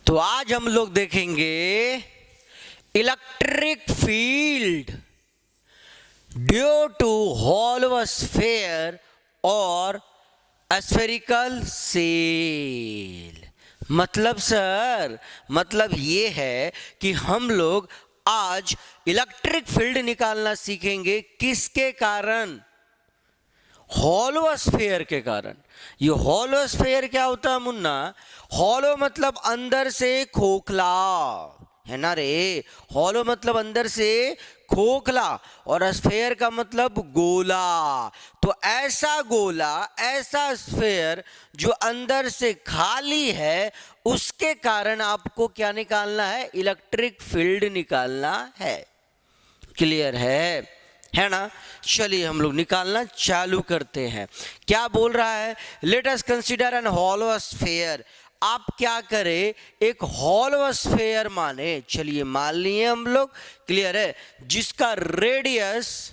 तो आज हम लोग देखेंगे electric field due to hollow sphere और स्फेरिकल सेल। मतलब सर, मतलब ये है कि हम लोग आज इलेक्ट्रिक फील्ड निकालना सीखेंगे। किसके कारण? हॉलो स्फीयर के कारण। ये हॉलो स्फीयर क्या होता है मुन्ना? हॉलो मतलब अंदर से खोखला, है ना रे। हॉलो मतलब अंदर से खोखला और स्फीयर का मतलब गोला। तो ऐसा गोला, ऐसा स्फीयर जो अंदर से खाली है, उसके कारण आपको क्या निकालना है? इलेक्ट्रिक फील्ड निकालना है। क्लियर है ना? चलिए हम लोग निकालना चालू करते हैं। क्या बोल रहा है? Let us consider N hollow sphere. आप क्या करें? एक हॉलो स्फीयर माने। चलिए मान लिए हम लोग। क्लियर है? जिसका रेडियस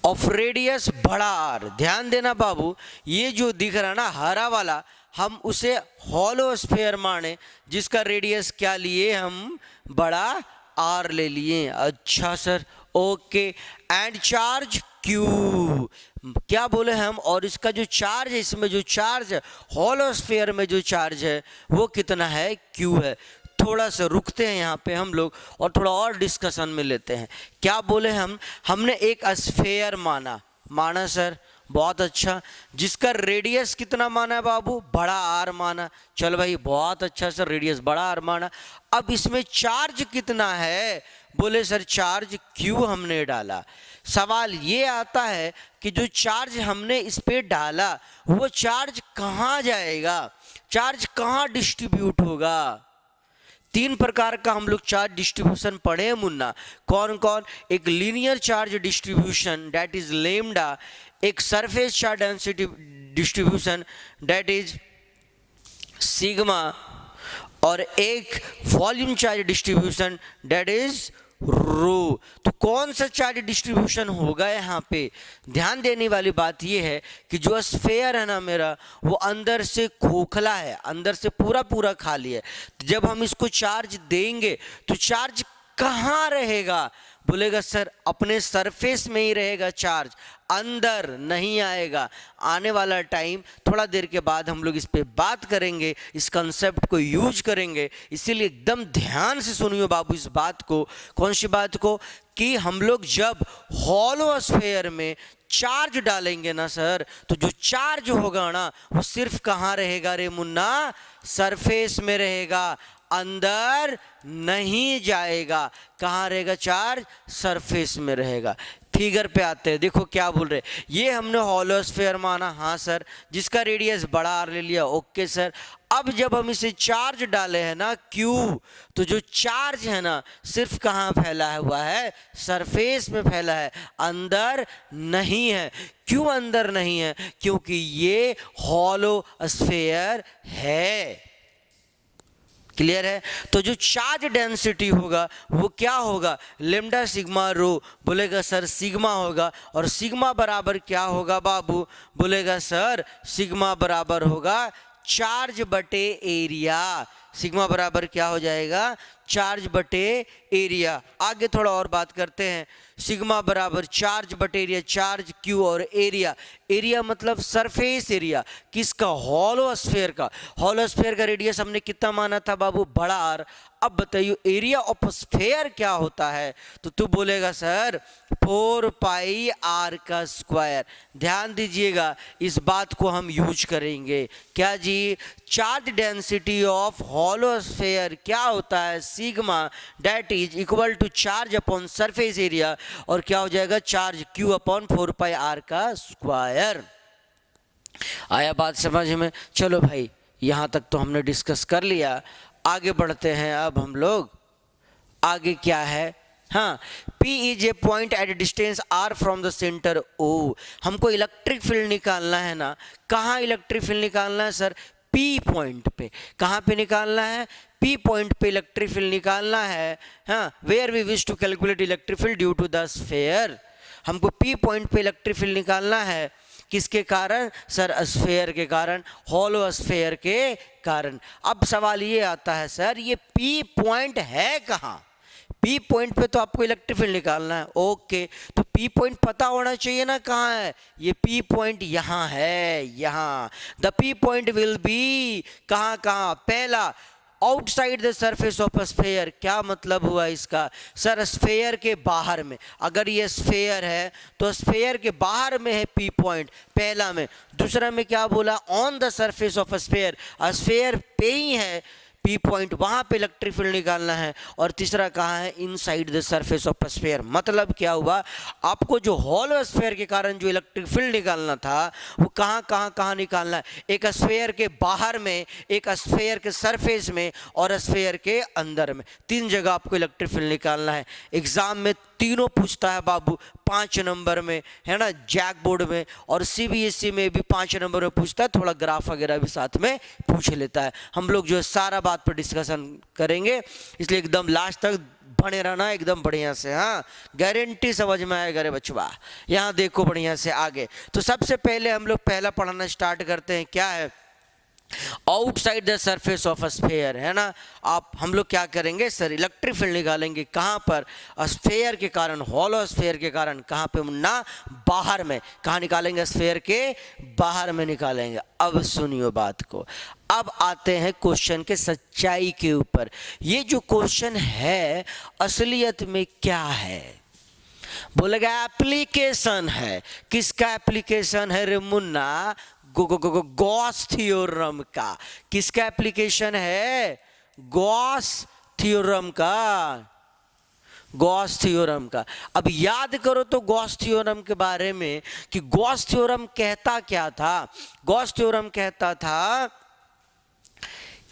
ऑफ रेडियस बड़ा आर। ध्यान देना बाबू, ये जो दिख रहा है ना हरा वाला, हम उसे हॉलो स्फीयर माने जिसका रेडियस क्या लिए? हम बड़ा आर ले लिए। अच्छा sir, okay. And charge Q, क्या बोले हम? और इसका जो चार्ज है, इसमें जो चार्ज है हॉलो स्फीयर में, जो चार्ज है वो कितना है? क्यू है। थोड़ा सा रुकते हैं यहाँ पे हम लोग और थोड़ा और डिस्कशन में लेते हैं। क्या बोले हम? हमने एक स्फीयर माना सर, बहुत अच्छा। जिसका रेडियस कितना माना है बाबू? बड़ा आर माना। चल भाई बहुत अच्छा सर, रेडियस बड़ा आर माना। अब इसमें चार्ज कितना है? बोले सर चार्ज क्यू हमने डाला। सवाल ये आता है कि जो चार्ज हमने इस पे डाला वो चार्ज कहाँ जाएगा? चार्ज कहाँ डिस्ट्रीब्यूट होगा? तीन प्रकार का हम लोग चार्ज डिस्ट्रीब्यूशन पढ़े हैं मुन्ना। कौन कौन? एक linear charge distribution, that is lambda. एक surface charge density distribution, that is sigma. और एक volume charge distribution, that is rho. तो कौन सा चार्ज डिस्ट्रीब्यूशन होगा यहाँ पे? ध्यान देने वाली बात यह है कि जो स्फीयर है ना मेरा, वो अंदर से खोखला है, अंदर से पूरा पूरा खाली है। तो जब हम इसको चार्ज देंगे तो चार्ज कहाँ रहेगा? बोलेगा सर अपने सरफेस में ही रहेगा चार्ज, अंदर नहीं आएगा। आने वाला टाइम थोड़ा देर के बाद हम लोग इस पे बात करेंगे, इस कंसेप्ट को यूज करेंगे। इसीलिए एकदम ध्यान से सुनियो बाबू इस बात को। कौन सी बात को? कि हम लोग जब हॉलो स्फीयर में चार्ज डालेंगे ना सर, तो जो चार्ज होगा ना वो सिर्फ कहाँ रहेगा रे मुन्ना? सरफेस में रहेगा, अंदर नहीं जाएगा। कहाँ रहेगा चार्ज? सरफेस में रहेगा। फिगर पे आते हैं, देखो क्या बोल रहे हैं। ये हमने हॉलो स्फीयर माना, हाँ सर, जिसका रेडियस बड़ा आर ले लिया, ओके सर। अब जब हम इसे चार्ज डाले हैं ना क्यू, तो जो चार्ज है ना सिर्फ कहाँ फैला हुआ है? सरफेस में फैला है, अंदर नहीं है। क्यों अंदर नहीं है? क्योंकि ये हॉलो स्फीयर है। क्लियर है? तो जो चार्ज डेंसिटी होगा वो क्या होगा? लेमडा सिग्मा रो। बोलेगा सर सिग्मा होगा। और सिग्मा बराबर क्या होगा बाबू? बोलेगा सर सिग्मा बराबर होगा चार्ज बटे एरिया। सिग्मा बराबर क्या हो जाएगा? चार्ज बटे एरिया। आगे थोड़ा और बात करते हैं। सिग्मा बराबर चार्ज बटे एरिया, चार्ज क्यू और एरिया। एरिया मतलब सरफेस एरिया, किसका? हॉलो स्फीयर का। हॉलो स्फीयर का रेडियस हमने कितना माना था बाबू? बड़ा आर। अब बताइए एरिया ऑफ स्फीयर क्या होता है? तो तू बोलेगा सर 4 पाई आर का स्क्वायर। ध्यान दीजिएगा इस बात को हम यूज करेंगे। क्या जी? Charge density of hollow sphere क्या होता है? Sigma, that is equal to charge upon surface area. और क्या हो जाएगा? Charge Q upon 4 pi are का स्क्वायर। आया बात समझ में? चलो भाई यहां तक तो हमने डिस्कस कर लिया। आगे बढ़ते हैं अब हम लोग। आगे क्या है? हाँ, P is a point at distance R from the centre O। हमको इलेक्ट्रिक फील्ड निकालना है ना। कहाँ इलेक्ट्रिक फील्ड निकालना है सर? P पॉइंट पे। कहाँ पे निकालना है? P पॉइंट पे इलेक्ट्रिक फील्ड निकालना है। हाँ, where we wish to calculate electric field due to the sphere. हमको P पॉइंट पे इलेक्ट्रिक फील्ड निकालना है। किसके कारण सर? स्फेयर के कारण, हॉलो स्फेयर के कारण। अब सवाल ये आता है सर ये पी पॉइंट है कहाँ? पी पॉइंट पे तो आपको इलेक्ट्रिक फील्ड निकालना है। ओके, तो पी पॉइंट पता होना चाहिए ना कहाँ है। ये पी पॉइंट यहाँ है, यहाँ। The P point will be कहाँ कहाँ? पहला, outside the surface of a sphere. क्या मतलब हुआ इसका सर? स्फेयर के बाहर में। अगर ये स्फेयर है तो स्फेयर के बाहर में है पी पॉइंट, पहला में। दूसरा में क्या बोला? On the surface of a sphere, sphere पे ही है पी पॉइंट, वहां पे इलेक्ट्रिक फील्ड निकालना है। और तीसरा कहाँ है? Inside the surface of sphere. मतलब क्या हुआ? आपको जो हॉलो स्फीयर के कारण जो इलेक्ट्रिक फील्ड निकालना था वो कहाँ निकालना है? एक स्फीयर के बाहर में, एक स्फीयर के सरफेस में और स्फीयर के अंदर में। तीन जगह आपको इलेक्ट्रिक फील्ड निकालना है। एग्जाम में तीनों पूछता है बाबू 5 नंबर में, है ना, जैक बोर्ड में, और सीबीएसई में भी 5 नंबर में पूछता है। थोड़ा ग्राफ वगैरह भी साथ में पूछ लेता है। हम लोग जो है सारा बात पर डिस्कशन करेंगे, इसलिए एकदम लास्ट तक बने रहना एकदम बढ़िया से। हाँ, गारंटी समझ में आएगा रे बचवा। यहाँ देखो बढ़िया से आगे। तो सबसे पहले हम लोग पहला पढ़ाना स्टार्ट करते हैं। क्या है? Outside the surface of sphere, है ना। आप हम लोग क्या करेंगे सर? इलेक्ट्रिक फील्ड निकालेंगे। कहाँ पर? स्फीयर के कारण, हॉलो स्फीयर के कारण। कहाँ पे मुन्ना? बाहर में। कहाँ निकालेंगे? स्फीयर के बाहर में निकालेंगे। अब सुनियो बात को। अब आते हैं क्वेश्चन के सच्चाई के ऊपर। ये जो क्वेश्चन है असलियत में क्या है? बोलेगा एप्लीकेशन है। किसका एप्लीकेशन है रे मुन्ना? गॉस थ्योरम का। किसका एप्लीकेशन है? गॉस थ्योरम का। गॉस थ्योरम का। अब याद करो तो गॉस थ्योरम के बारे में कि गॉस थ्योरम कहता क्या था? गॉस थ्योरम कहता था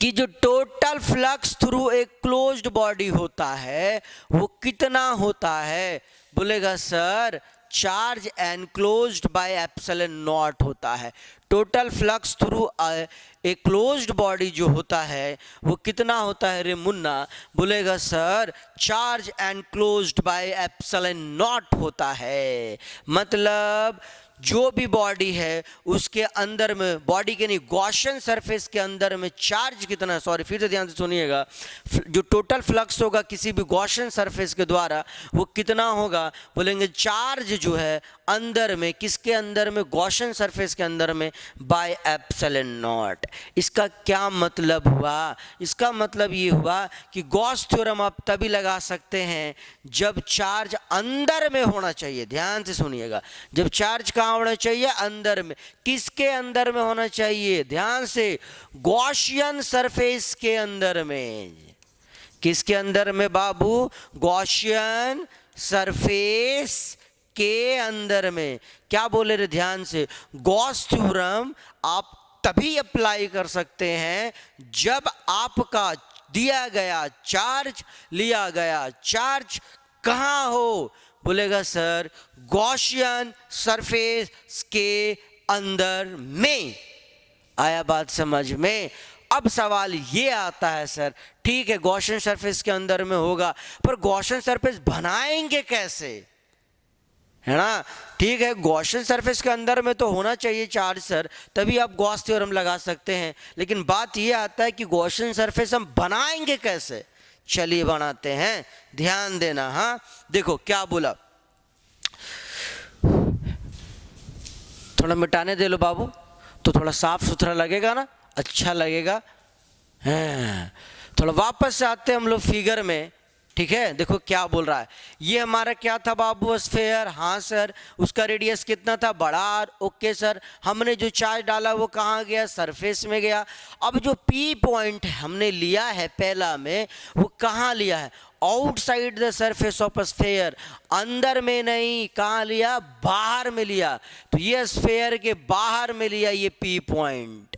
कि जो टोटल फ्लक्स थ्रू एक क्लोज्ड बॉडी होता है वो कितना होता है? बोलेगा sir charge enclosed by epsilon not होता है। Total flux through a closed body जो होता है वो कितना होता है रे मुन्ना? बोलेगा sir charge enclosed by epsilon not होता है। मतलब जो भी बॉडी है उसके अंदर में, बॉडी के नहीं, गॉसियन सरफेस के अंदर में चार्ज कितना, सॉरी फिर से ध्यान से सुनिएगा, जो टोटल फ्लक्स होगा किसी भी गॉसियन सरफेस के द्वारा वो कितना होगा? बोलेंगे चार्ज जो है अंदर में, किसके अंदर में? गॉसियन सरफेस के अंदर में, बाय एप्सिलॉन नॉट। इसका क्या मतलब हुआ? इसका मतलब ये हुआ कि गॉस थ्योरम आप तभी लगा सकते हैं जब चार्ज अंदर में होना चाहिए। ध्यान से सुनिएगा, जब चार्ज कहाँ होना चाहिए? अंदर में। किसके अंदर में होना चाहिए? ध्यान से, गॉसियन सरफेस के अंदर में। किसके अंदर में बाबू? गॉसियन सरफेस के अंदर में। क्या बोले रे? ध्यान से, गॉस थ्योरम आप तभी अप्लाई कर सकते हैं जब आपका दिया गया चार्ज, लिया गया चार्ज कहाँ हो? बोलेगा सर गॉसियन सरफेस के अंदर में। आया बात समझ में? अब सवाल ये आता है सर ठीक है गॉसियन सरफेस के अंदर में होगा, पर गॉसियन सरफेस बनाएंगे कैसे, है ना? ठीक है, गॉसियन सरफेस के अंदर में तो होना चाहिए चार्ज सर, तभी आप गॉस थ्योरम लगा सकते हैं। लेकिन बात ये आता है कि गॉसियन सरफेस हम बनाएंगे कैसे? चलिए बनाते हैं, ध्यान देना। हाँ देखो क्या बोला, थोड़ा मिटाने दे लो बाबू, तो थोड़ा साफ सुथरा लगेगा ना, अच्छा लगेगा। हाँ, थोड़ा वापस से आते हैं हम लोग फिगर में। ठीक है, देखो क्या बोल रहा है। ये हमारा क्या था बाबू? स्फीयर। हाँ सर, उसका रेडियस कितना था? बड़ा आर। ओके सर, हमने जो चार्ज डाला वो कहाँ गया? सरफेस में गया। अब जो पी पॉइंट हमने लिया है पहला में, वो कहाँ लिया है? Outside the surface of sphere. अंदर में नहीं, कहाँ लिया? बाहर में लिया। तो ये स्फीयर के बाहर में लिया ये पी पॉइंट।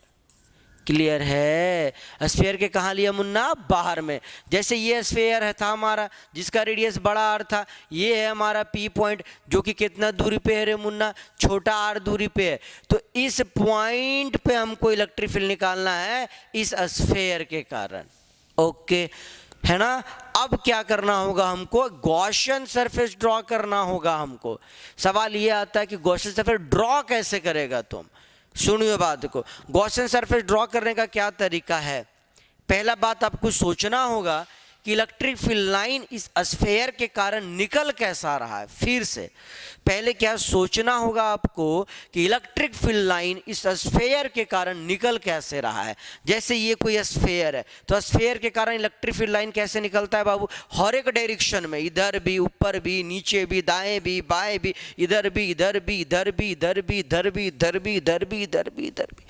क्लियर है? स्फीयर के कहाँ लिया मुन्ना? बाहर में। जैसे ये स्फीयर है था हमारा जिसका रेडियस बड़ा आर था, ये है हमारा पी पॉइंट जो कि कितना दूरी पे है रे मुन्ना? छोटा आर दूरी पे है। तो इस पॉइंट पे हमको इलेक्ट्रिक फील्ड निकालना है इस स्फीयर के कारण। ओके, है ना। अब क्या करना होगा हमको, गॉसियन सरफेस ड्रॉ करना होगा हमको। सवाल ये आता है कि गॉसियन सरफेस ड्रॉ कैसे करेगा तुम। सुनिए बात को, गॉसियन सरफेस ड्रॉ करने का क्या तरीका है। पहला बात आपको सोचना होगा कि इलेक्ट्रिक फील्ड लाइन इस स्फीयर के कारण निकल कैसा रहा है। फिर से पहले क्या सोचना होगा आपको कि इलेक्ट्रिक फील्ड लाइन इस स्फीयर के कारण निकल कैसे रहा है। जैसे ये कोई स्फीयर है तो स्फीयर के कारण इलेक्ट्रिक फील्ड लाइन कैसे निकलता है बाबू, हर एक डायरेक्शन में, इधर भी, ऊपर भी, नीचे भी, दाएं भी, बाएं भी, इधर भी, इधर भी, इधर भी, इधर भी, इधर भी, इधर भी, इधर भी, इधर भी, इधर भी,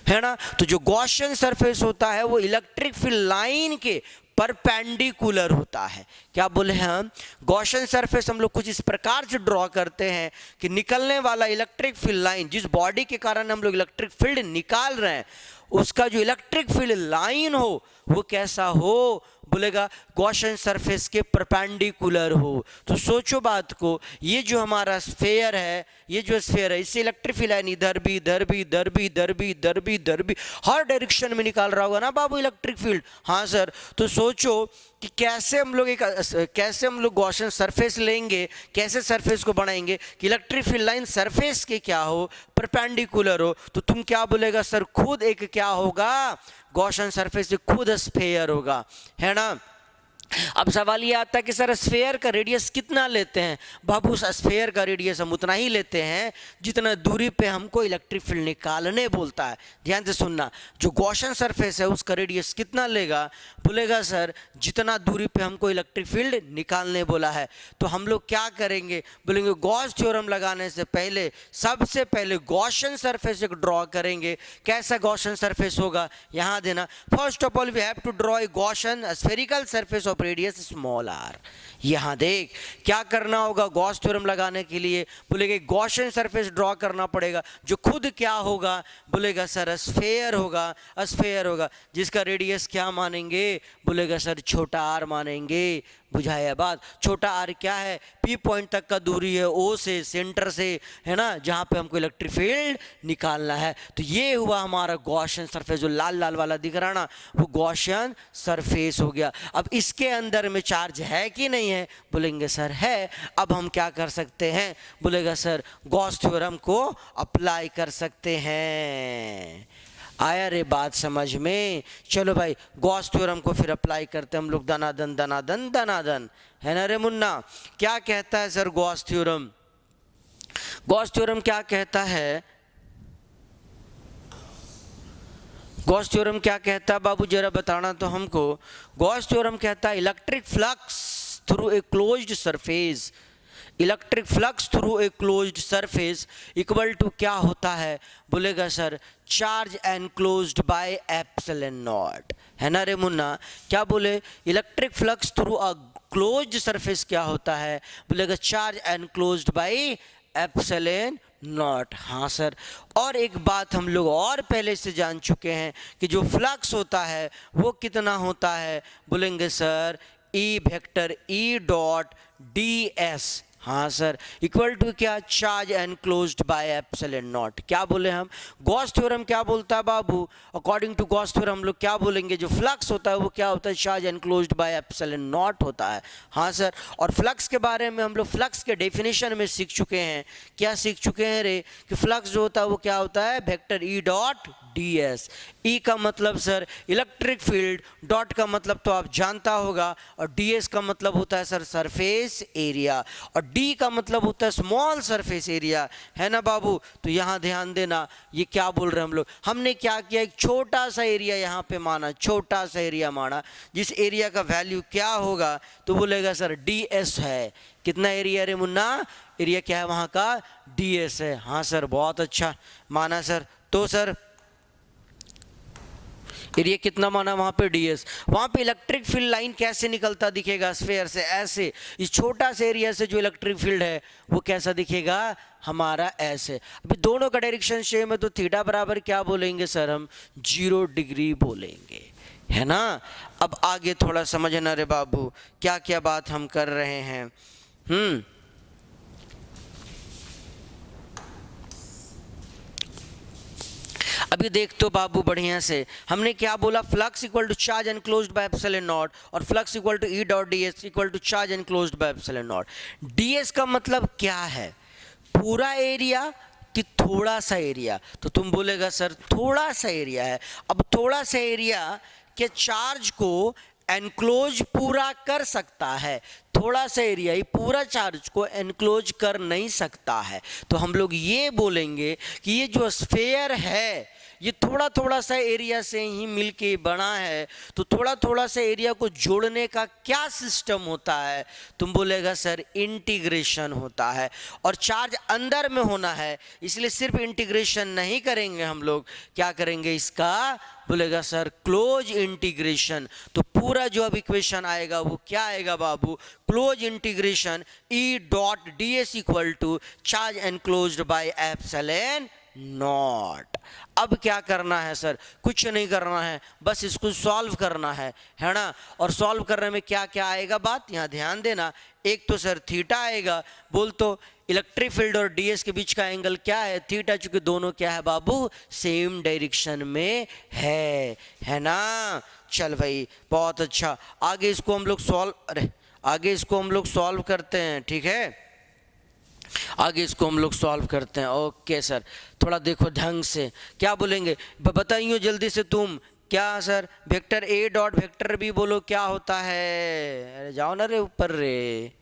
है ना। तो जो गॉसियन सरफेस होता है वो इलेक्ट्रिक फील्ड लाइन के परपेंडिकुलर होता है। क्या बोले हम, गॉसियन सरफेस हम लोग कुछ इस प्रकार से ड्रॉ करते हैं कि निकलने वाला इलेक्ट्रिक फील्ड लाइन, जिस बॉडी के कारण हम लोग इलेक्ट्रिक फील्ड निकाल रहे हैं, उसका जो इलेक्ट्रिक फील्ड लाइन हो वो कैसा हो, बोलेगा गॉसियन सरफेस के परपेंडिकुलर हो। तो सोचो बात को, ये जो हमारा स्फीयर है, ये जो स्फीयर है, इससे इलेक्ट्रिक फील्ड लाइन इधर भी, इधर भी, इधर भी, इधर भी, इधर भी, इधर भी, हर डायरेक्शन में निकाल रहा होगा ना बाबू इलेक्ट्रिक फील्ड। हाँ सर। तो सोचो कि कैसे हम लोग गॉसियन सरफेस लेंगे, कैसे सरफेस को बनाएंगे कि इलेक्ट्रिक फील्ड लाइन सरफेस के क्या हो, परपेंडिकुलर हो। तो तुम क्या बोलेगा सर, खुद एक क्या होगा, गॉसियन सरफेस खुद स्फीयर होगा, है ना। अब सवाल ये आता है कि सर स्फीयर का रेडियस कितना लेते हैं। बाबू स्फीयर का रेडियस हम उतना ही लेते हैं जितना दूरी पे हमको इलेक्ट्रिक फील्ड निकालने बोलता है। ध्यान से सुनना, जो गॉसियन सरफेस है उसका रेडियस कितना लेगा, बोलेगा सर जितना दूरी पे हमको इलेक्ट्रिक फील्ड निकालने बोला है। तो हम लोग क्या करेंगे, बोलेंगे गॉस थ्योरम लगाने से पहले सबसे पहले गॉसियन सरफेस एक ड्रॉ करेंगे। कैसा गॉसियन सरफेस होगा, यहाँ देना, first of all we have to draw a Gaussian spherical surface of radius small R. यहां देख क्या करना होगा, गॉस थ्योरम लगाने के लिए बोलेगा गॉसियन सरफेस ड्रॉ करना पड़ेगा जो खुद क्या होगा, बोलेगा सर स्फीयर होगा, स्फीयर होगा, जिसका रेडियस क्या मानेंगे, बोलेगा सर छोटा आर मानेंगे। बुझाया बात, छोटा आर क्या है, पी पॉइंट तक का दूरी है ओ से, सेंटर से, है ना, जहां पे हमको इलेक्ट्रिक फील्ड निकालना है। तो ये हुआ हमारा गॉसियन सरफेस, जो लाल लाल वाला दिख रहा ना वो गॉसियन सरफेस हो गया। अब इसके अंदर में चार्ज है कि नहीं है, बोलेंगे सर है। अब हम क्या कर सकते हैं, बोलेगा सर गॉस थ्योरम को अप्लाई कर सकते हैं। आया रे बात समझ में। चलो भाई गॉस थ्योरम को फिर अप्लाई करते हैं हम लोग, दनादन दनादन दनादन, है ना रे मुन्ना। क्या कहता है sir Gauss theorem, Gauss theorem क्या कहता है, गॉस थ्योरम क्या कहता है बाबू जरा बताना तो हमको। गॉस थ्योरम कहता है electric flux through a closed surface, electric flux through a closed surface equal to क्या होता है, बोलेगा sir charge enclosed by epsilon naught, है ना रे मुन्ना। क्या बोले, electric flux through a closed surface क्या होता है, बोलेगा charge enclosed by epsilon naught. हाँ सर। और एक बात हम लोग और पहले से जान चुके हैं कि जो फ्लक्स होता है वो कितना होता है, बोलेंगे sir E vector E dot D S, हाँ सर, इक्वल टू क्या, charge enclosed by epsilon not. क्या बोले हम, गॉस थ्योरम क्या बोलता है बाबू, अकॉर्डिंग टू गॉस थ्योरम हम लोग क्या बोलेंगे, जो फ्लक्स होता है वो क्या होता है, charge enclosed by epsilon not होता है। हाँ सर। और फ्लक्स के बारे में हम लोग फ्लक्स के डेफिनेशन में सीख चुके हैं। क्या सीख चुके हैं रे, कि फ्लक्स जो होता है वो क्या होता है, vector E dot D S. E का मतलब सर इलेक्ट्रिक फील्ड, डॉट का मतलब तो आप जानता होगा, और डी एस का मतलब होता है सर सरफेस एरिया, और डी का मतलब होता है स्मॉल सरफेस एरिया, है ना बाबू। तो यहाँ ध्यान देना, ये क्या बोल रहे हैं हम लोग, हमने क्या किया, एक छोटा सा एरिया यहाँ पे माना, छोटा सा एरिया माना, जिस एरिया का वैल्यू क्या होगा, तो बोलेगा सर डी एस है। कितना एरिया रे मुन्ना, एरिया क्या है वहाँ का, डी एस है। हाँ सर बहुत अच्छा माना सर। तो सर एरिया कितना माना वहाँ पे, ds। वहाँ पे इलेक्ट्रिक फील्ड लाइन कैसे निकलता दिखेगा, स्फीयर से ऐसे, इस छोटा से एरिया से जो इलेक्ट्रिक फील्ड है वो कैसा दिखेगा हमारा, ऐसे। अभी दोनों का डायरेक्शन सेम है तो थीटा बराबर क्या बोलेंगे सर हम, 0 डिग्री बोलेंगे, है ना। अब आगे थोड़ा समझना रे बाबू क्या क्या बात हम कर रहे हैं। अभी देख तो बाबू बढ़िया से, हमने क्या बोला, flux equal to charge enclosed by epsilon naught और flux equal to E dot D S equal to charge enclosed by epsilon naught. D S का मतलब क्या है, पूरा एरिया कि थोड़ा सा एरिया? तो तुम बोलेगा सर थोड़ा सा एरिया है। अब थोड़ा सा एरिया के चार्ज को एनक्लोज पूरा कर सकता है, थोड़ा सा एरिया ही पूरा चार्ज को एनक्लोज कर नहीं सकता है। तो हम लोग ये बोलेंगे कि ये जो स्फेयर है ये थोड़ा थोड़ा सा एरिया से ही मिलके बना है। तो थोड़ा थोड़ा सा एरिया को जोड़ने का क्या सिस्टम होता है? तुम बोलेगा सर इंटीग्रेशन होता है। और चार्ज अंदर में होना है इसलिए सिर्फ इंटीग्रेशन नहीं करेंगे हम लोग, क्या करेंगे इसका? बोलेगा सर क्लोज इंटीग्रेशन। तो पूरा जो अब इक्वेशन आएगा वो क्या आएगा बाबू? Close integration E dot D S equal to charge enclosed by epsilon naught. अब क्या करना है सर? कुछ नहीं करना है, बस इसको सॉल्व करना है ना। और सॉल्व करने में क्या क्या आएगा बात यहाँ ध्यान देना। एक तो सर थीटा आएगा, बोल तो इलेक्ट्रिक फील्ड और डीएस के बीच का एंगल क्या है? थीटा, चूंकि दोनों क्या है बाबू? सेम डायरेक्शन में है ना। चल भाई बहुत अच्छा, आगे इसको हम लोग सॉल्व करते हैं, ठीक है। आगे इसको हम लोग सॉल्व करते हैं। ओके सर, थोड़ा देखो ढंग से, क्या बोलेंगे बताइए जल्दी से तुम। क्या sir? Vector A dot vector B बोलो क्या होता है? अरे जाओ ना रे ऊपर रे।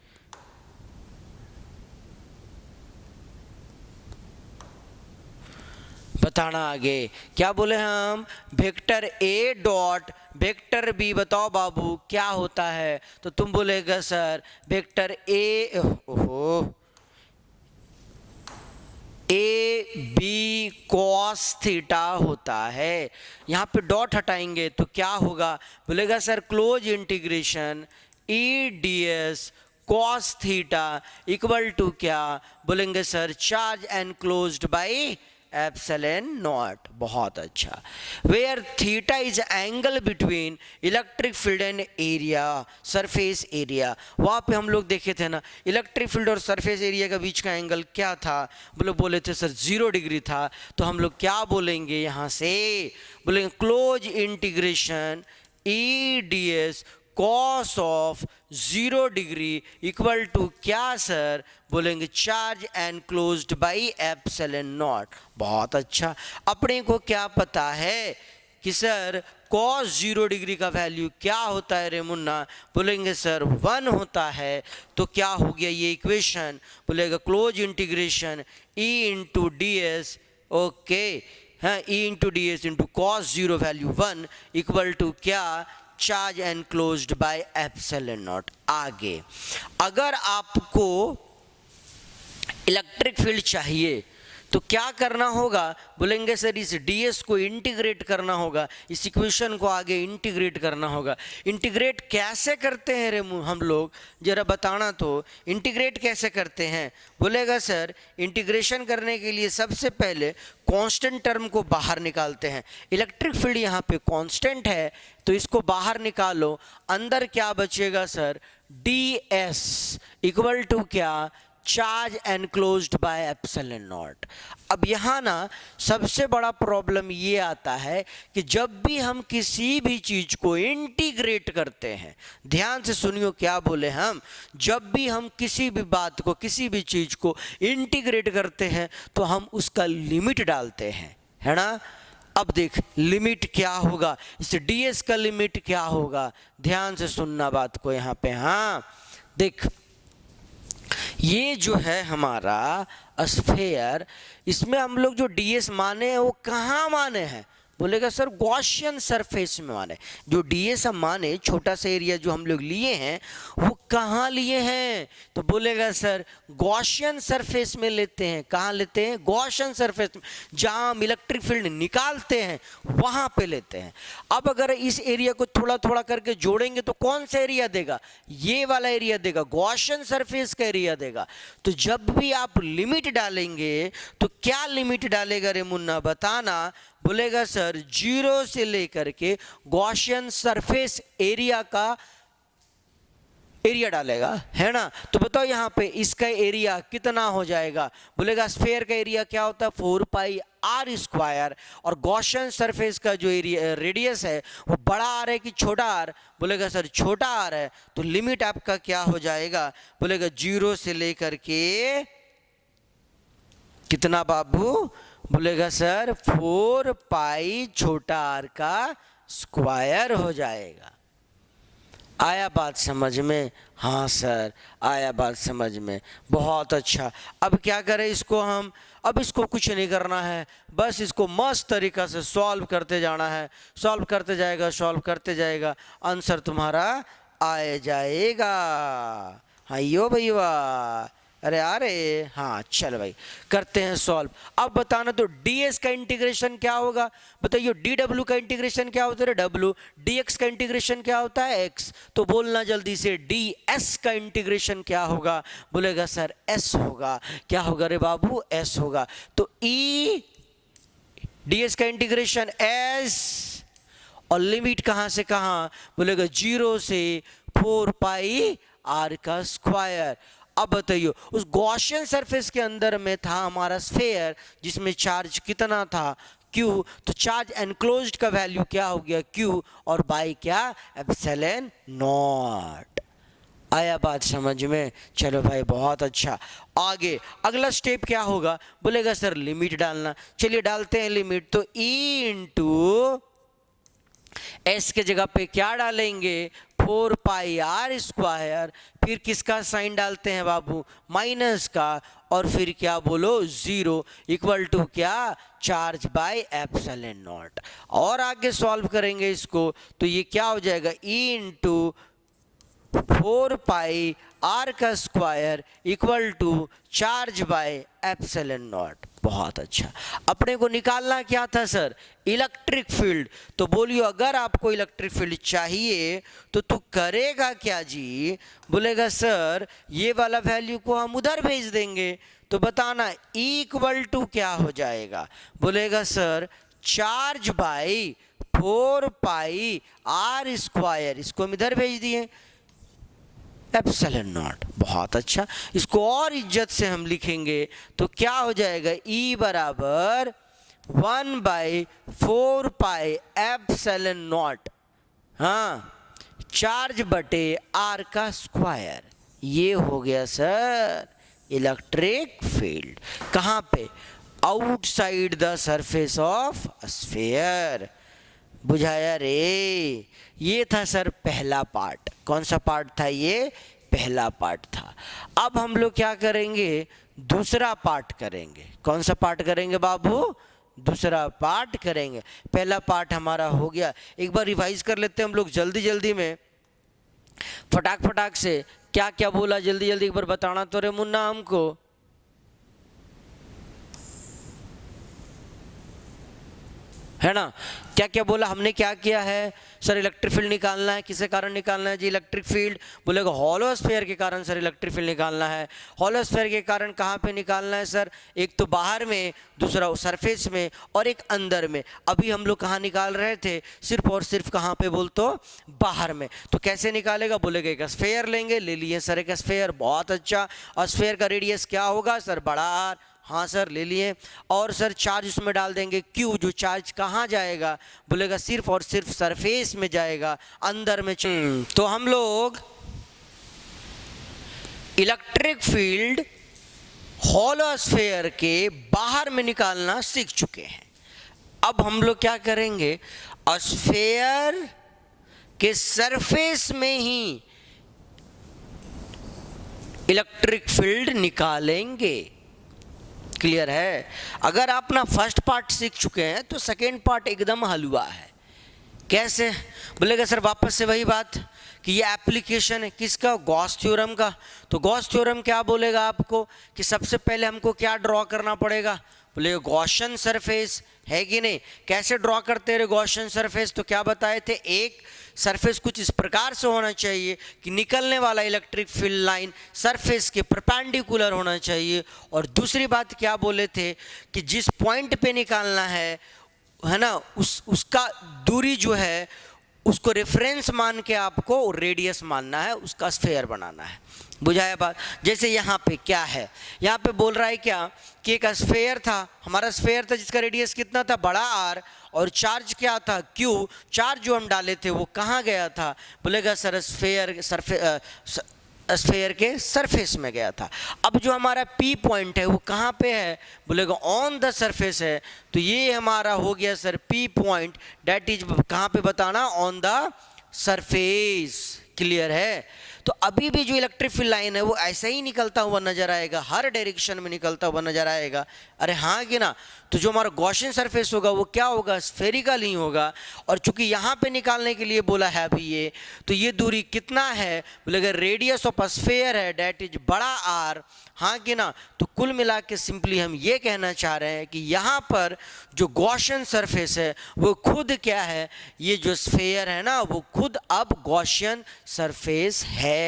बताना आगे क्या बोले हम? Vector A dot vector B बताओ बाबू क्या होता है? तो तुम बोलेगा सर वेक्टर ए, ओहो, ए बी कॉस थीटा होता है। यहाँ पे डॉट हटाएंगे तो क्या होगा? बोलेगा sir close integration E D S cos theta equal to क्या? बोलेंगे sir charge enclosed by epsilon naught. बहुत अच्छा। Where theta is angle between electric field and area, surface area. वहाँ पे हम लोग देखे थे ना, इलेक्ट्रिक फील्ड और सरफेस एरिया के बीच का एंगल क्या था? बोले थे सर 0 डिग्री था। तो हम लोग क्या बोलेंगे यहाँ से? बोलेंगे close integration E D S cos of 0 degree equal to क्या सर? बोलेंगे charge enclosed by epsilon naught. बहुत अच्छा। अपने को क्या पता है कि सर कॉस 0 डिग्री का वैल्यू क्या होता है रे मुन्ना? बोलेंगे सर 1 होता है। तो क्या हो गया ये इक्वेशन? बोलेगा close integration E into D S, okay, हाँ, E into D S into cos 0 value 1 equal to क्या? Charge enclosed by epsilon naught. आगे अगर आपको इलेक्ट्रिक फील्ड चाहिए तो क्या करना होगा? बोलेंगे सर इस ds को इंटीग्रेट करना होगा, इस इक्वेशन को आगे इंटीग्रेट करना होगा। इंटीग्रेट कैसे करते हैं रे हम लोग? जरा बताना तो, इंटीग्रेट कैसे करते हैं? बोलेगा सर इंटीग्रेशन करने के लिए सबसे पहले कांस्टेंट टर्म को बाहर निकालते हैं। इलेक्ट्रिक फील्ड यहाँ पे कांस्टेंट है तो इसको बाहर निकालो, अंदर क्या बचेगा सर? ds इक्वल टू क्या? Charge enclosed by epsilon naught. अब यहाँ ना सबसे बड़ा प्रॉब्लम ये आता है कि जब भी हम किसी भी चीज को इंटीग्रेट करते हैं, ध्यान से सुनियो क्या बोले हम, जब भी हम किसी भी बात को, किसी भी चीज को इंटीग्रेट करते हैं तो हम उसका लिमिट डालते हैं, है ना। अब देख लिमिट क्या होगा, इस ds का लिमिट क्या होगा? ध्यान से सुनना बात को यहाँ पे। हाँ देख, ये जो है हमारा स्फेयर, इसमें हम लोग जो ds माने हैं वो कहाँ माने हैं? बोलेगा सर गॉसियन सरफेस में माने। जो ds हम माने, छोटा सा एरिया जो हम लोग लिए हैं वो कहाँ लिए हैं? तो बोलेगा सर गॉसियन सरफेस में लेते हैं। कहाँ लेते हैं? गॉसियन सरफेस में, जहाँ हम इलेक्ट्रिक फील्ड निकालते हैं वहाँ पे लेते हैं। अब अगर इस एरिया को थोड़ा थोड़ा करके जोड़ेंगे तो कौन सा एरिया देगा? ये वाला एरिया देगा, गॉसियन सरफेस का एरिया देगा। तो जब भी आप लिमिट डालेंगे तो क्या लिमिट डालेगा रे मुन्ना बताना? बोलेगा सर 0 से लेकर के गॉसियन सरफेस एरिया का एरिया डालेगा, है ना। तो बताओ यहाँ पे इसका एरिया कितना हो जाएगा? बोलेगा स्फेयर का एरिया क्या होता है? 4 पाई आर स्क्वायर, और गॉसियन सरफेस का जो रेडियस है वो बड़ा आर है कि छोटा आर, बोलेगा सर छोटा आर है, तो लिमिट आपका क्या हो जाएगा, बोलेगा 0 से लेकर के कितना बाबू, बोलेगा सर 4 पाई छोटा आर का स्क्वायर हो जाएगा। आया बात समझ में? हाँ सर आया बात समझ में, बहुत अच्छा। अब क्या करें इसको हम, अब इसको कुछ नहीं करना है, बस इसको मस्त तरीका से सॉल्व करते जाना है, सॉल्व करते जाएगा, सॉल्व करते जाएगा, आंसर तुम्हारा आ जाएगा। हाँ यो भैया, अरे हाँ चल भाई करते हैं सॉल्व। अब बताना तो ds का इंटीग्रेशन क्या होगा, बताइए dw का इंटीग्रेशन क्या होता है w, dx का इंटीग्रेशन क्या होता है x, तो बोलना जल्दी से ds का इंटीग्रेशन क्या होगा, बोलेगा सर s होगा। क्या होगा रे बाबू, s होगा। तो e ds का इंटीग्रेशन s, और लिमिट कहाँ से कहाँ, बोलेगा 0 से 4 पाई r का स्क्वायर। अब बताइए उस गॉसियन सरफेस के अंदर में था हमारा स्फेयर जिसमें चार्ज कितना था, Q, तो चार्ज एनक्लोज्ड का वैल्यू क्या हो गया Q, और बाई क्या एप्सिलॉन नॉट। आया बात समझ में? चलो भाई बहुत अच्छा। आगे अगला स्टेप क्या होगा, बोलेगा सर लिमिट डालना। चलिए डालते हैं लिमिट। तो E इंटू एस के जगह पे क्या डालेंगे, 4 पाई आर स्क्वायर, फिर किसका साइन डालते हैं बाबू, माइनस का, और फिर क्या बोलो 0 इक्वल टू क्या, चार्ज बाय एप्सिलॉन नॉट। और आगे सॉल्व करेंगे इसको तो ये क्या हो जाएगा, E इंटू 4 पाई आर का square equal to charge by epsilon naught. बहुत अच्छा। अपने को निकालना क्या था सर, इलेक्ट्रिक फील्ड। तो बोलियो अगर आपको इलेक्ट्रिक फील्ड चाहिए तो तू करेगा क्या जी, बोलेगा सर ये वाला वैल्यू को हम उधर भेज देंगे। तो बताना E इक्वल टू क्या हो जाएगा, बोलेगा sir charge by 4 pi R square, इसको हम इधर भेज दिए एप्सिलॉन नॉट। बहुत अच्छा। इसको और इज्जत से हम लिखेंगे तो क्या हो जाएगा, E बराबर 1 बाई 4 पाई एप्सिलॉन नॉट, हाँ चार्ज बटे आर का स्क्वायर। ये हो गया सर इलेक्ट्रिक फील्ड। कहाँ पे, outside the surface of sphere. बुझाया रे। ये था सर पहला पार्ट। कौन सा पार्ट था ये, पहला पार्ट था। अब हम लोग क्या करेंगे, दूसरा पार्ट करेंगे। कौन सा पार्ट करेंगे बाबू, दूसरा पार्ट करेंगे। पहला पार्ट हमारा हो गया, एक बार रिवाइज कर लेते हैं हम लोग जल्दी जल्दी में, फटाक फटाक से। क्या क्या बोला जल्दी जल्दी एक बार बताना तो रे मुन्ना हमको। है ना, क्या क्या बोला हमने, क्या किया है सर, इलेक्ट्रिक फील्ड निकालना है। किसके कारण निकालना है जी इलेक्ट्रिक फील्ड, बोलेगा हॉलो स्फीयर के कारण सर इलेक्ट्रिक फील्ड निकालना है। हॉलो स्फीयर के कारण कहाँ पे निकालना है सर, एक तो बाहर में, दूसरा सरफेस में, और एक अंदर में। अभी हम लोग कहाँ निकाल रहे थे, सिर्फ और सिर्फ कहाँ पे बोल तो बाहर में। तो कैसे निकालेगा, बोलेगा एक स्फीयर लेंगे, ले लिए सर एक स्फीयर। बहुत अच्छा। और स्फीयर का रेडियस क्या होगा सर, बड़ा आर। हाँ सर ले लिए। और सर चार्ज उसमें डाल देंगे Q, जो चार्ज कहाँ जाएगा, बोलेगा सिर्फ और सिर्फ सरफेस में जाएगा, अंदर में। तो हम लोग इलेक्ट्रिक फील्ड हॉलो स्फीयर के बाहर में निकालना सीख चुके हैं। अब हम लोग क्या करेंगे, स्फीयर के सरफेस में ही इलेक्ट्रिक फील्ड निकालेंगे। क्लियर है। अगर आप ना फर्स्ट पार्ट सीख चुके हैं तो सेकेंड पार्ट एकदम हलवा है। कैसे, बोलेगा सर वापस से वही बात कि ये एप्लीकेशन है किसका, गॉस थ्योरम का। तो गॉस थ्योरम क्या बोलेगा आपको कि सबसे पहले हमको क्या ड्रॉ करना पड़ेगा, बोलेगा गॉसियन सरफेस, है कि नहीं। कैसे ड्रॉ करते रहे गॉसियन सरफेस, तो क्या बताए थे, एक सरफेस कुछ इस प्रकार से होना चाहिए कि निकलने वाला इलेक्ट्रिक फील्ड लाइन सरफेस के परपेंडिकुलर होना चाहिए। और दूसरी बात क्या बोले थे कि जिस पॉइंट पे निकालना है ना, उसका दूरी जो है उसको रेफरेंस मान के आपको रेडियस मानना है, उसका स्फेयर बनाना है। बुझाया बात? जैसे यहाँ पे क्या है, यहाँ पे बोल रहा है क्या कि एक स्फेयर था, हमारा स्फेयर था जिसका रेडियस कितना था, बड़ा आर, और चार्ज क्या था, क्यू। चार्ज जो हम डाले थे वो कहाँ गया था, बोलेगा सर स्फेयर के सरफेस में गया था। अब जो हमारा पी पॉइंट है वो कहाँ पे है, बोलेगा ऑन द सरफेस है। तो ये हमारा हो गया sir P point, that is कहाँ पे बताना, ऑन द सरफेस। क्लियर है? तो अभी भी जो इलेक्ट्रिक फील्ड लाइन है वो ऐसे ही निकलता हुआ नजर आएगा, हर डायरेक्शन में निकलता हुआ नजर आएगा। अरे हाँ कि ना? तो जो हमारा गॉसियन सरफेस होगा वो क्या होगा, स्फेरिकल ही होगा। और चूंकि यहाँ पे निकालने के लिए बोला है अभी ये, तो ये दूरी कितना है, बोले अगर रेडियस ऑफ स्फेयर है डेट इज बड़ा आर। हाँ कि ना? तो कुल मिला के सिंपली हम ये कहना चाह रहे हैं कि यहाँ पर जो गॉसियन सरफेस है वो खुद क्या है, ये जो स्फेयर है ना वो खुद अब गॉसियन सरफेस है।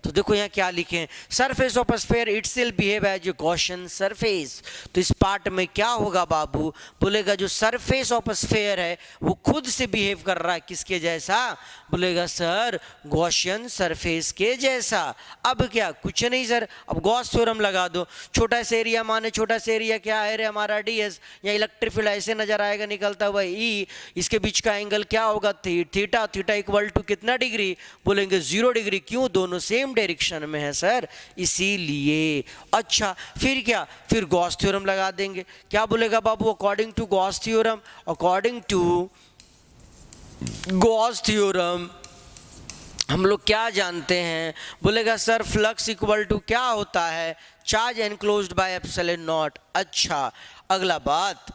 तो देखो यहाँ क्या लिखे, surface of sphere itself behave as a Gaussian surface. तो इस पार्ट में क्या होगा बाबू, बोलेगा जो सरफेस ऑफ स्फेयर है वो खुद से बिहेव कर रहा है किसके जैसा, बोलेगा सर गॉसियन सरफेस के जैसा। अब क्या, कुछ नहीं सर, अब गॉस थ्योरम लगा दो। छोटा सा एरिया माने छोटा सा एरिया क्या है रे हमारा डीएस, या इलेक्ट्रिक फील्ड ऐसे नजर आएगा निकलता हुआ ई, इसके बीच का एंगल क्या होगा, थीटा। थीटा इक्वल टू कितना डिग्री, बोलेंगे 0 डिग्री। क्यों, दोनों सेम डायरेक्शन में है सर, इसीलिए। अच्छा फिर क्या, फिर गॉस थ्योरम लगा देंगे। क्या बोलेगा बाबू, according to Gauss theorem, according to Gauss theorem हम लोग क्या जानते हैं, बोलेगा सर फ्लक्स इक्वल टू क्या होता है, charge enclosed by epsilon naught. अच्छा अगला बात,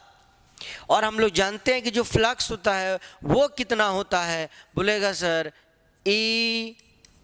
और हम लोग जानते हैं कि जो फ्लक्स होता है वो कितना होता है, बोलेगा sir E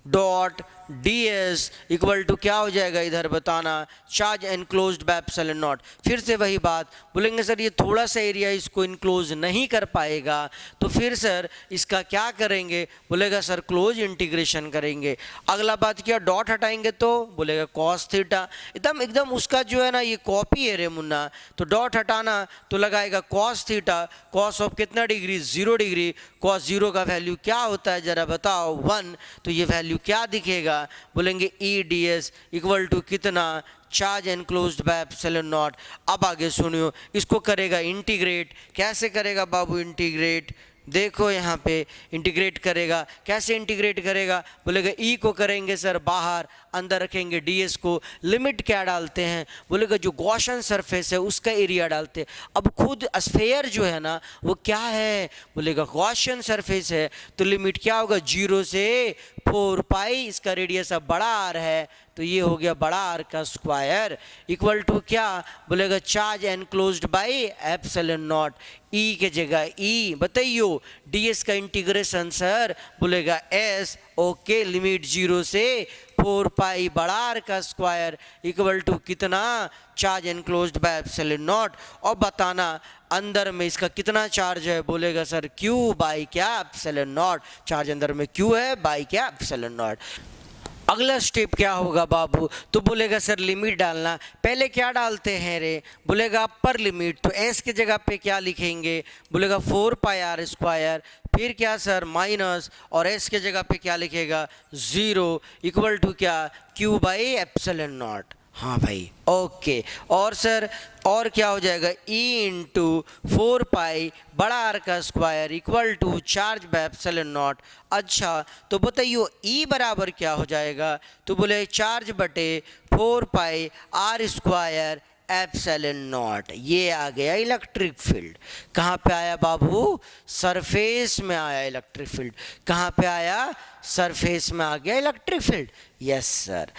dot D S equal to क्या हो जाएगा, इधर बताना, charge enclosed by epsilon naught. फिर से वही बात, बोलेंगे सर ये थोड़ा सा एरिया इसको इनक्लोज नहीं कर पाएगा, तो फिर सर इसका क्या करेंगे, बोलेगा सर क्लोज इंटीग्रेशन करेंगे। अगला बात क्या, डॉट हटाएंगे तो बोलेगा कॉस थीटा। एकदम उसका जो है ना ये कॉपी है रे मुन्ना, तो डॉट हटाना तो लगाएगा कॉस थीटा। कॉस ऑफ कितना डिग्री, 0 डिग्री। कॉस 0 का वैल्यू क्या होता है जरा बताओ, 1। तो ये वैल्यू क्या दिखेगा, बोलेंगे E D S equal to कितना, charge enclosed by epsilon naught. अब आगे सुनियो, इसको करेगा इंटीग्रेट। कैसे करेगा बाबू इंटीग्रेट, देखो यहाँ पे इंटीग्रेट करेगा। कैसे इंटीग्रेट करेगा, बोलेगा ई को करेंगे सर बाहर, अंदर रखेंगे डीएस को। लिमिट क्या डालते हैं, बोलेगा जो गॉसियन सरफेस है उसका एरिया डालते हैं। अब खुद स्फेयर जो है ना वो क्या है, बोलेगा गॉसियन सरफेस है, तो लिमिट क्या होगा, 0 से 4 पाई, इसका रेडियस अब बड़ा आर है, तो ये हो गया बड़ा आर का स्क्वायर इक्वल टू क्या, बोलेगा charge enclosed by epsilon naught. E के जगह ई बताइयो, डीएस का इंटीग्रेशन सर, बोलेगा एस, ओके, लिमिट 0 से 4 पाई बड़ा आर का स्क्वायर इक्वल टू कितना, charge enclosed by epsilon naught. और बताना अंदर में इसका कितना चार्ज है, बोलेगा सर क्यू बाई क्या, एप्सिलॉन नॉट। चार्ज अंदर में क्यू है, बाई क्या, एप्सिलॉन नॉट। अगला स्टेप क्या होगा बाबू, तो बोलेगा सर लिमिट डालना। पहले क्या डालते हैं रे, बोलेगा अपर लिमिट, तो एस के जगह पे क्या लिखेंगे, बोलेगा 4 पाई आर स्क्वायर, फिर क्या सर माइनस, और एस के जगह पे क्या लिखेगा 0 इक्वल टू क्या, क्यू बाई एप्सिलॉन नॉट। हाँ भाई ओके। और सर और क्या हो जाएगा, ई इंटू 4 पाई बड़ा आर का square equal to charge by epsilon naught. अच्छा तो बताइए ई बराबर क्या हो जाएगा, तो बोले चार्ज बटे 4 pi R square epsilon naught. ये आ गया इलेक्ट्रिक फील्ड। कहाँ पे आया बाबू, सरफेस में आया इलेक्ट्रिक फील्ड। कहाँ पे आया, सरफेस में आ गया इलेक्ट्रिक फील्ड। Yes sir.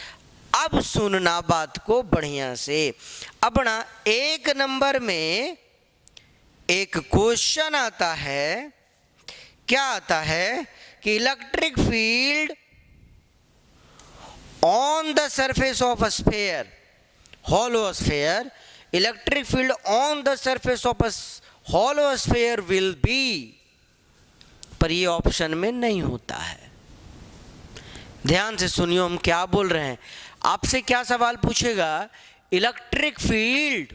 अब सुनना बात को बढ़िया से। अब ना 1 नंबर में एक क्वेश्चन आता है, क्या आता है कि electric field on the surface of a sphere, hollow sphere, electric field on the surface of a hollow sphere will be, पर ये ऑप्शन में नहीं होता है। ध्यान से सुनियो हम क्या बोल रहे हैं। आपसे क्या सवाल पूछेगा, electric field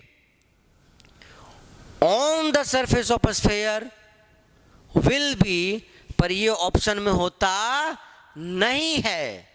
on the surface of a sphere will be, पर ये ऑप्शन में होता नहीं है।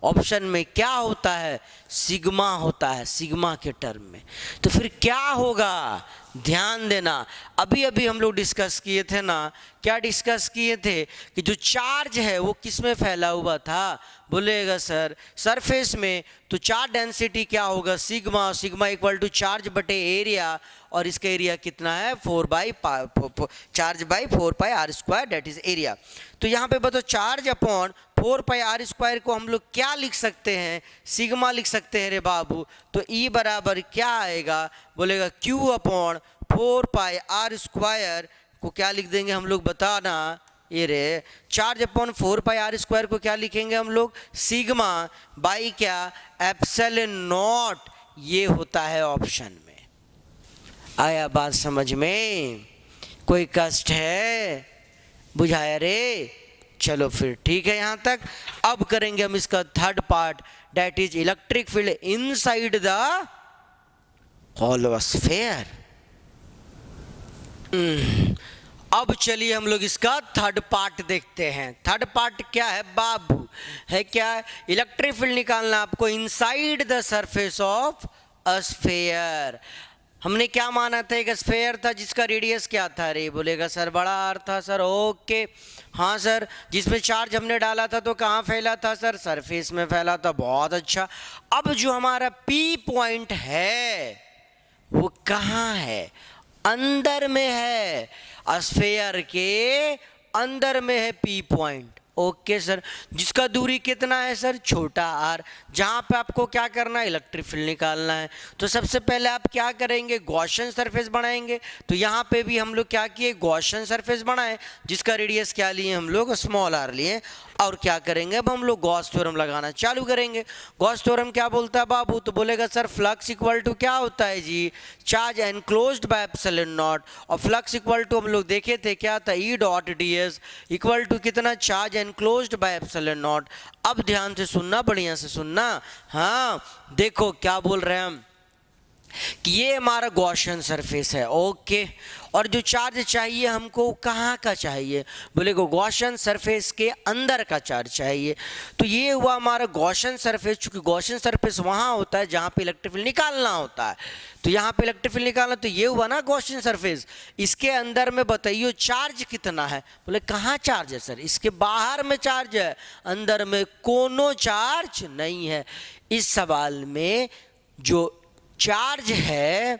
ऑप्शन में क्या होता है? सिग्मा होता है, सिग्मा के टर्म में। तो फिर क्या होगा? ध्यान देना, अभी अभी हम लोग डिस्कस किए थे ना, क्या डिस्कस किए थे कि जो चार्ज है वो किस में फैला हुआ था? बोलेगा सर सरफेस में। तो चार्ज डेंसिटी क्या होगा? Sigma, sigma equal to charge बटे एरिया, और इसका एरिया कितना है? 4 charge by 4 pi R square, that is area. तो यहाँ पे बताओ charge upon 4 pi R square को हम लोग क्या लिख सकते हैं? सिग्मा लिख सकते हैं रे बाबू। तो ई बराबर क्या आएगा? बोलेगा Q upon 4 pi R square को क्या लिख देंगे हम लोग? बताना। ये रे charge upon 4 pi R square को क्या लिखेंगे हम लोग? सिग्मा बाई क्या? Epsilon naught. ये होता है ऑप्शन में। आया बात समझ में? कोई कष्ट है? बुझाया रे? चलो फिर ठीक है यहाँ तक। अब करेंगे हम इसका third part, that is electric field inside the hollow sphere. अब चलिए हम लोग इसका थर्ड पार्ट देखते हैं। थर्ड पार्ट क्या है बाबू? है क्या? इलेक्ट्रिक फील्ड निकालना आपको inside the surface of a sphere. हमने क्या माना था? एक स्फीयर था जिसका रेडियस क्या था रे? बोलेगा सर बड़ा आर था। सर ओके, हाँ सर। जिसमें चार्ज हमने डाला था तो कहाँ फैला था सर? सरफेस में फैला था। बहुत अच्छा। अब जो हमारा पी पॉइंट है वो कहाँ है? अंदर में है, स्फीयर के अंदर में है पी पॉइंट। Okay sir. जिसका दूरी कितना है सर? छोटा आर। जहाँ पे आपको क्या करना है? इलेक्ट्रिक फील्ड निकालना है। तो सबसे पहले आप क्या करेंगे? गॉसियन सरफेस बनाएंगे। तो यहाँ पे भी हम लोग क्या किए? गॉसियन सरफेस बनाए, जिसका रेडियस क्या लिए हम लोग? स्मॉल आर लिए। और क्या करेंगे? अब हम लोग गॉस थ्योरम लगाना चालू करेंगे। गॉस थ्योरम क्या बोलता है बाबू? तो बोलेगा सर फ्लक्स इक्वल टू क्या होता है जी? Charge enclosed by epsilon naught. और फ्लक्स इक्वल टू हम लोग देखे थे क्या था? E dot D S equal to कितना? Charge enclosed by epsilon naught. अब ध्यान से सुनना, बढ़िया से सुनना। हाँ देखो क्या बोल रहे हैं हम कि ये हमारा गॉसियन सरफेस है। ओके। और जो चार्ज चाहिए हमको कहाँ का चाहिए? बोले गॉसियन सरफेस के अंदर का चार्ज चाहिए। तो ये हुआ हमारा गॉसियन सरफेस। चूंकि गॉसियन सरफेस वहाँ होता है जहाँ पे इलेक्ट्रिक फील्ड निकालना होता है। तो यहाँ पे इलेक्ट्रिक फील्ड निकालना, तो ये हुआ ना गॉसियन सरफेस। इसके अंदर में बताइए चार्ज कितना है? बोले कहाँ चार्ज है सर? इसके बाहर में चार्ज है, अंदर में कोनो चार्ज नहीं है। इस सवाल में जो चार्ज है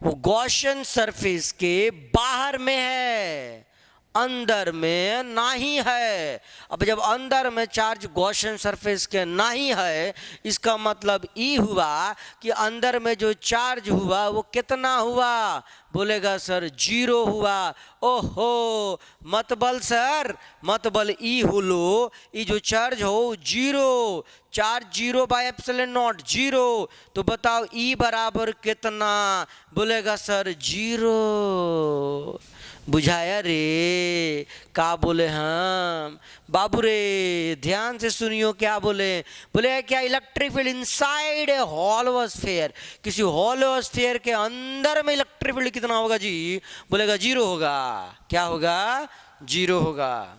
वो गॉसियन सरफेस के बाहर में है, अंदर में नहीं है। अब जब अंदर में चार्ज गॉसियन सरफेस के नहीं है, इसका मतलब ये हुआ कि अंदर में जो चार्ज हुआ वो कितना हुआ? बोलेगा सर 0 हुआ। ओहो, मत बल सर, मत बल। ई हुलो, ई जो चार्ज हो 0, चार्ज 0 बाय एप्सिलॉन नॉट 0। तो बताओ ई बराबर कितना? बोलेगा सर 0। बुझाया रे? का बोले हम बाबू रे? ध्यान से सुनियो क्या बोले। बोले क्या? Electric field inside a hollow sphere. किसी हॉलो स्फीयर के अंदर में इलेक्ट्रिक फील्ड कितना होगा जी? बोलेगा 0 होगा। क्या होगा? 0 होगा।